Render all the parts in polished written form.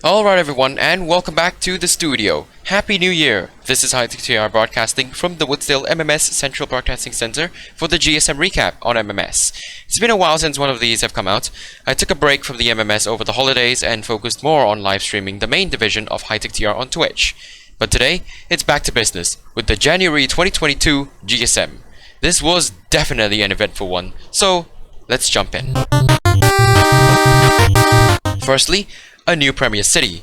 Alright everyone, and welcome back to the studio. Happy New Year! This is RetroTech broadcasting from the Woodsdale MMS Central Broadcasting Center for the GSM recap on MMS. It's been a while since one of these have come out. I took a break from the MMS over the holidays and focused more on live streaming the main division of HiTechTR on Twitch. But today, it's back to business with the January 2022 GSM. This was definitely an eventful one, so let's jump in. Firstly, a new Premier City.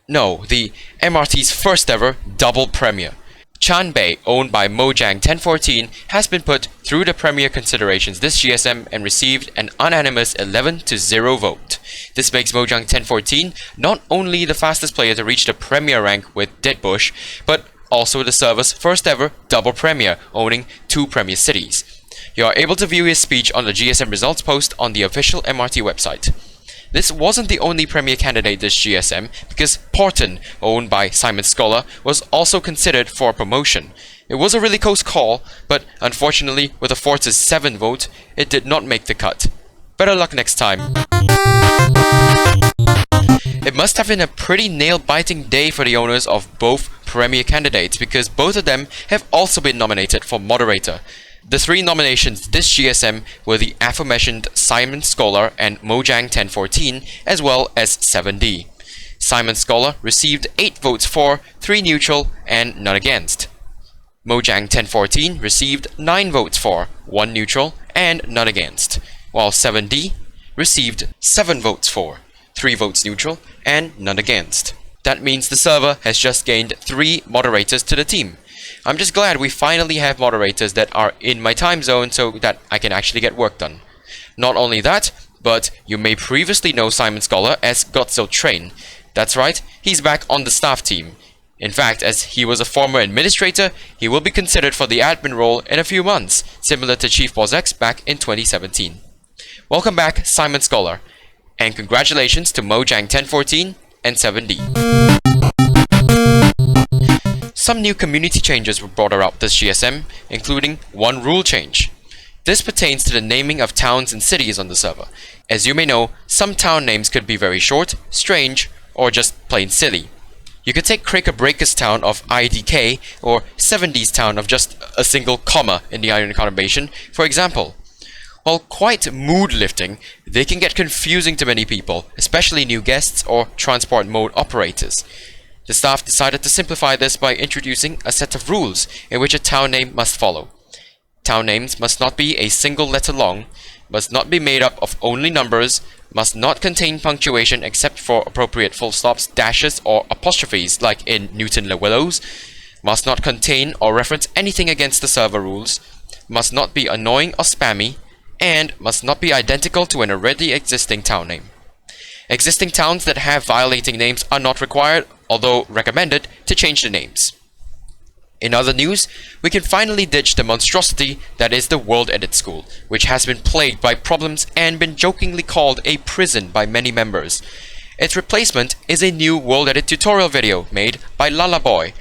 No, the MRT's first ever double Premier. Chanbei, owned by Mojang 1014, has been put through the Premier considerations this GSM and received an unanimous 11-0 vote. This makes Mojang 1014 not only the fastest player to reach the Premier rank with Deadbush, but also the server's first ever double Premier, owning 2 Premier cities. You are able to view his speech on the GSM results post on the official MRT website. This wasn't the only Premier candidate this GSM, because Porton, owned by Simon Scholar, was also considered for promotion. It was a really close call, but unfortunately, with a 4-7 vote, it did not make the cut. Better luck next time. It must have been a pretty nail-biting day for the owners of both Premier candidates, because both of them have also been nominated for moderator. The 3 nominations this GSM were the aforementioned Simon Scholar and Mojang 1014, as well as 7D. Simon Scholar received 8 votes for, 3 neutral, and none against. Mojang 1014 received 9 votes for, 1 neutral, and none against, while 7D received 7 votes for, 3 votes neutral, and none against. That means the server has just gained 3 moderators to the team. I'm just glad we finally have moderators that are in my time zone so that I can actually get work done. Not only that, but you may previously know Simon Scholar as Godzilla Train. That's right, he's back on the staff team. In fact, as he was a former administrator, he will be considered for the admin role in a few months, similar to Chief Bozex back in 2017. Welcome back, Simon Scholar, and congratulations to Mojang 1014 and 7D. Some new community changes were brought about this GSM, including one rule change. This pertains to the naming of towns and cities on the server. As you may know, some town names could be very short, strange, or just plain silly. You could take Cracker Breaker's town of IDK or 70's town of just a single comma in the iron conurbation, for example. While quite mood-lifting, they can get confusing to many people, especially new guests or transport mode operators. The staff decided to simplify this by introducing a set of rules in which a town name must follow. Town names must not be a single letter long, must not be made up of only numbers, must not contain punctuation except for appropriate full stops, dashes, or apostrophes like in Newton Le Willows, must not contain or reference anything against the server rules, must not be annoying or spammy, and must not be identical to an already existing town name. Existing towns that have violating names are not required, although recommended, to change the names. In other news, we can finally ditch the monstrosity that is the World Edit School, which has been plagued by problems and been jokingly called a prison by many members. Its replacement is a new World Edit tutorial video made by Lalaboy.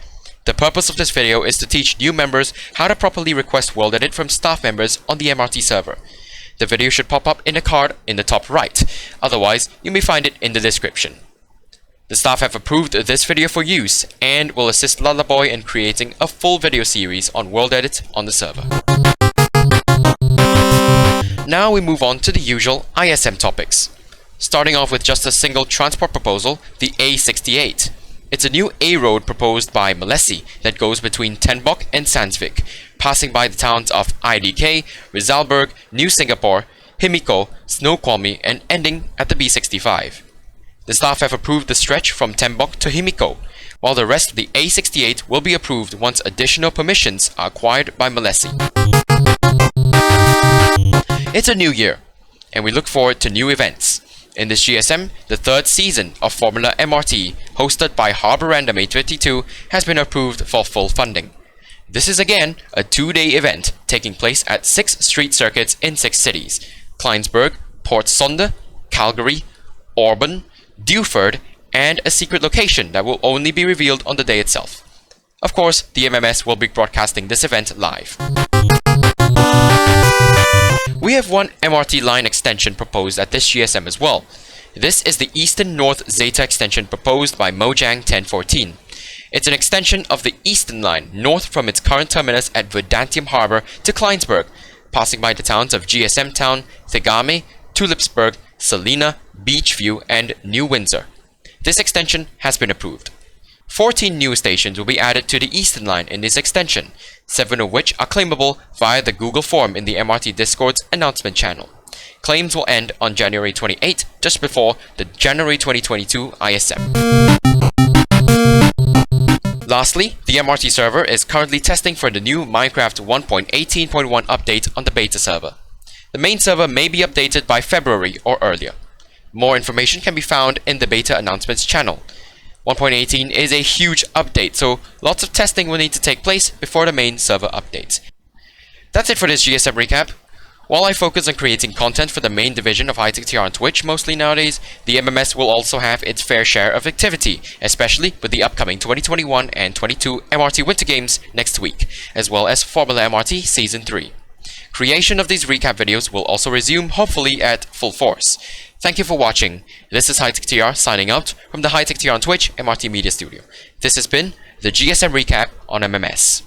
The purpose of this video is to teach new members how to properly request World Edit from staff members on the MRT server. The video should pop up in a card in the top right, otherwise you may find it in the description. The staff have approved this video for use and will assist Lalaboy in creating a full video series on World Edit on the server. Now we move on to the usual ISM topics. Starting off with just a single transport proposal, the A68. It's a new A road proposed by Malesi that goes between Ten Bok and Sandsvik, passing by the towns of IDK, Rizalberg, New Singapore, Himiko, Snoqualmie, and ending at the B65. The staff have approved the stretch from Ten Bok to Himiko, while the rest of the A68 will be approved once additional permissions are acquired by Malesi. It's a new year, and we look forward to new events. In this GSM, the 3rd season of Formula MRT, hosted by Harbour Random 852, has been approved for full funding. This is again a 2-day event taking place at 6 street circuits in 6 cities: Kleinsburg, Port Sonde, Calgary, Auburn, Dewford, and a secret location that will only be revealed on the day itself. Of course, the MMS will be broadcasting this event live. We have one MRT line extension proposed at this GSM as well. This is the Eastern North Zeta extension proposed by Mojang 1014. It's an extension of the Eastern Line north from its current terminus at Verdantium Harbor to Kleinsburg, passing by the towns of GSM Town, Thegame, Tulipsburg, Salina, Beachview, and New Windsor. This extension has been approved. 14 new stations will be added to the Eastern Line in this extension, 7 of which are claimable via the Google form in the MRT Discord's announcement channel. Claims will end on January 28, just before the January 2022 ISM. Lastly, the MRT server is currently testing for the new Minecraft 1.18.1 update on the beta server. The main server may be updated by February or earlier. More information can be found in the beta announcements channel. 1.18 is a huge update, so lots of testing will need to take place before the main server updates. That's it for this GSM recap. While I focus on creating content for the main division of High-Tech TR on Twitch mostly nowadays, the MMS will also have its fair share of activity, especially with the upcoming 2021 and 22 MRT Winter Games next week, as well as Formula MRT Season 3. Creation of these recap videos will also resume hopefully at full force. Thank you for watching. This is High-Tech TR signing out from the High-Tech TR on Twitch MRT Media Studio. This has been the GSM recap on MMS.